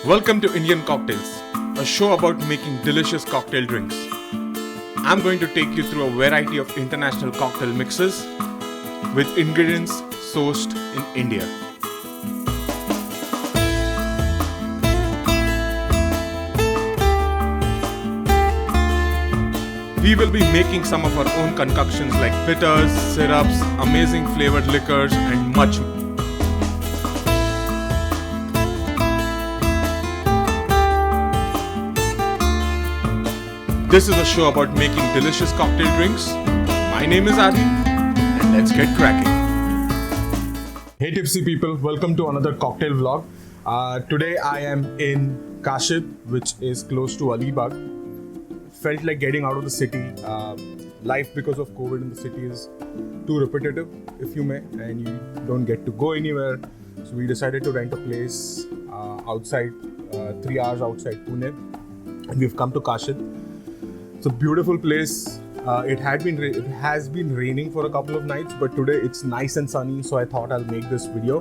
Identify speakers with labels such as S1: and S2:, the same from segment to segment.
S1: Welcome to Indian Cocktails, a show about making delicious cocktail drinks. I'm going to take you through a variety of international cocktail mixes with ingredients sourced in India. We will be making some of our own concoctions like bitters, syrups, amazing flavored liquors, and much more. This is a show about making delicious cocktail drinks. My name is Adi, and let's get cracking. Hey tipsy people, welcome to another cocktail vlog. Today I am in Kashid, which is close to Alibag. Felt like getting out of the city. Life because of COVID in the city is too repetitive, if you may, and you don't get to go anywhere. So we decided to rent a place outside, 3 hours outside Pune, and we've come to Kashid. It's a beautiful place. It has been raining for a couple of nights, but today it's nice and sunny, so I thought I'll make this video.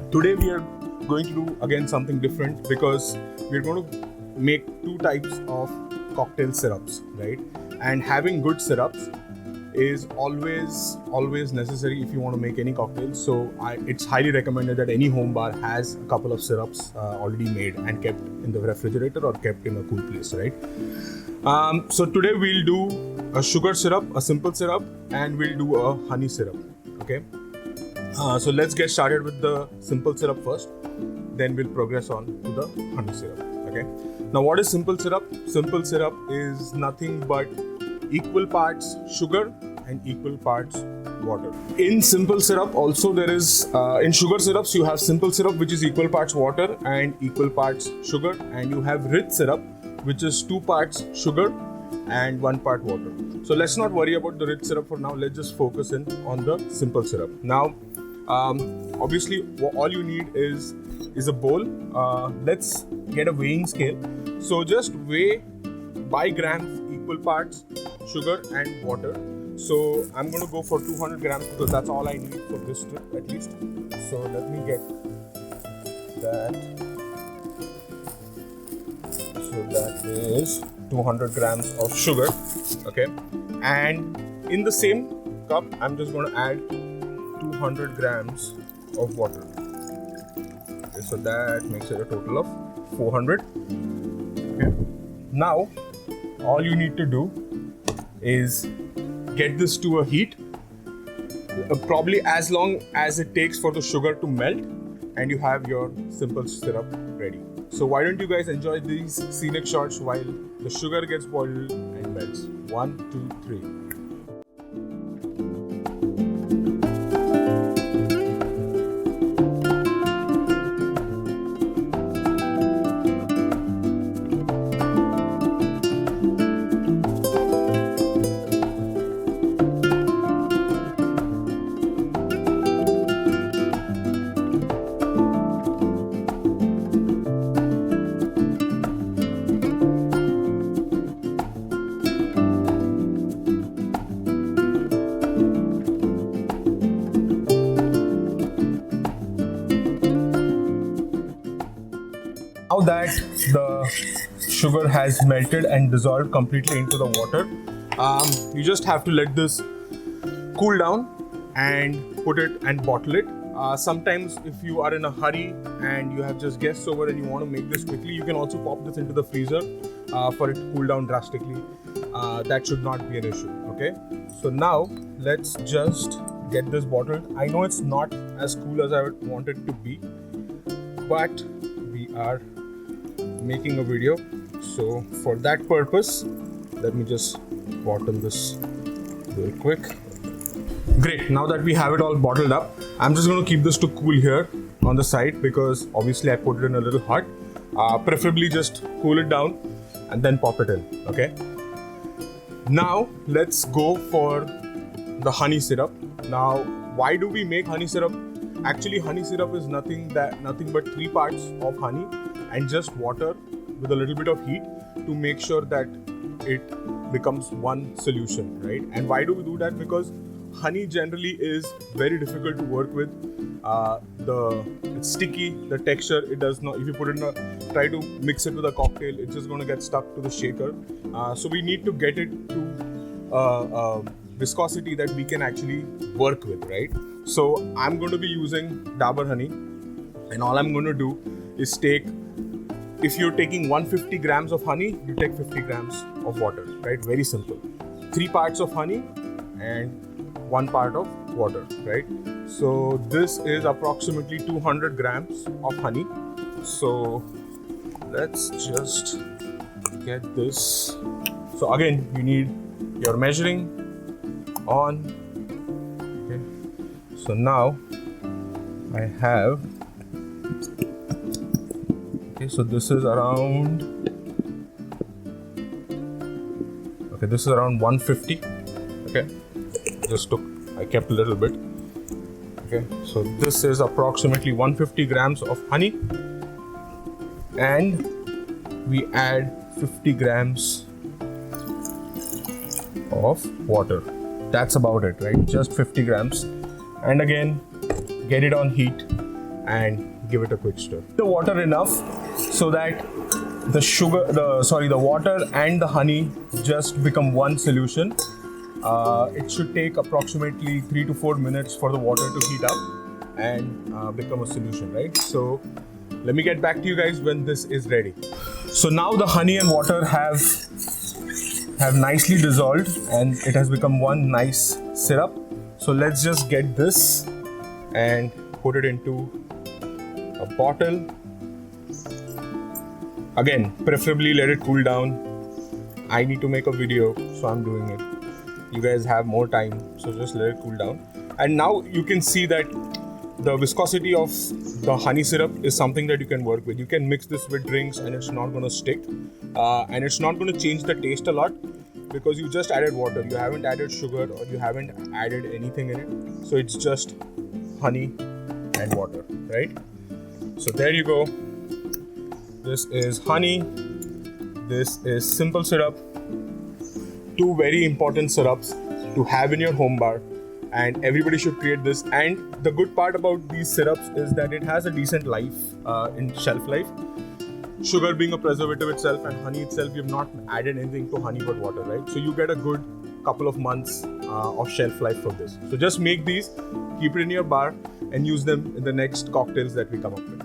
S1: Today we are going to do again something different because we're going to make two types of cocktail syrups, right? And having good syrups is always necessary if you want to make any cocktail. So it's highly recommended that any home bar has a couple of syrups already made and kept in the refrigerator or kept in a cool place, right? So today we'll do a sugar syrup, a simple syrup, and we'll do a honey syrup. Okay. So let's get started with the simple syrup first. Then we'll progress on to the honey syrup. Okay. Now, what is simple syrup? Simple syrup is nothing but equal parts sugar and equal parts water. In simple syrup also there is, in sugar syrups you have simple syrup which is equal parts water and equal parts sugar, and you have rich syrup which is 2 parts sugar and 1 part water. So let's not worry about the rich syrup for now. Let's just focus in on the simple syrup. Now, obviously all you need is a bowl. Let's get a weighing scale. So just weigh by grams equal parts sugar and water. So I'm going to go for 200 grams because that's all I need for this trip at least. So let me get that. So that is 200 grams of sugar. Okay. And in the same cup, I'm just going to add 200 grams of water. Okay, so that makes it a total of 400. Okay. Now, all you need to do is get this to a heat, probably as long as it takes for the sugar to melt, and you have your simple syrup ready. So why don't you guys enjoy these scenic shots while the sugar gets boiled and melts. 1, 2, 3. Now that the sugar has melted and dissolved completely into the water, you just have to let this cool down and put it and bottle it. Sometimes if you are in a hurry and you have just guests over and you want to make this quickly, you can also pop this into the freezer for it to cool down drastically. That should not be an issue. Okay, so now let's just get this bottled. I know it's not as cool as I would want it to be, but we are making a video, so for that purpose let me just bottle this real quick. Great, now that we have it all bottled up, I'm just going to keep this to cool here on the side because obviously I put it in a little hot. Preferably just cool it down and then pop it in. Okay, now let's go for the honey syrup. Now, why do we make honey syrup? Actually, honey syrup is nothing but 3 parts of honey and just water with a little bit of heat to make sure that it becomes one solution, right? And why do we do that? Because honey generally is very difficult to work with It's sticky, the texture, it does not, if you put it in try to mix it with a cocktail, it's just going to get stuck to the shaker. So we need to get it to viscosity that we can actually work with, right? So I'm going to be using Dabur honey, and all I'm going to do is take, if you're taking 150 grams of honey, you take 50 grams of water, right? Very simple. 3 parts of honey and 1 part of water, right? So this is approximately 200 grams of honey. So let's just get this. So again, you need your measuring on. Okay. So now I have, okay, so this is around, okay, this is around 150. Okay, I kept a little bit. Okay, so this is approximately 150 grams of honey, and we add 50 grams of water. That's about it, right? Just 50 grams. And again, get it on heat and give it a quick stir. The water enough so that the water and the honey just become one solution. It should take approximately 3 to 4 minutes for the water to heat up and become a solution, right? So let me get back to you guys when this is ready. So now the honey and water have nicely dissolved and it has become one nice syrup. So let's just get this and put it into a bottle. Again, preferably let it cool down. I need to make a video, so I'm doing it. You guys have more time, so just let it cool down. And now you can see that the viscosity of the honey syrup is something that you can work with. You can mix this with drinks and it's not going to stick. And it's not going to change the taste a lot because you just added water. You haven't added sugar or you haven't added anything in it. So it's just honey and water, right? So there you go. This is honey. This is simple syrup. 2 very important syrups to have in your home bar, and everybody should create this. And the good part about these syrups is that it has a decent life in shelf life. Sugar being a preservative itself and honey itself, you've not added anything to honey but water, right? So you get a good couple of months of shelf life from this. So just make these, keep it in your bar and use them in the next cocktails that we come up with.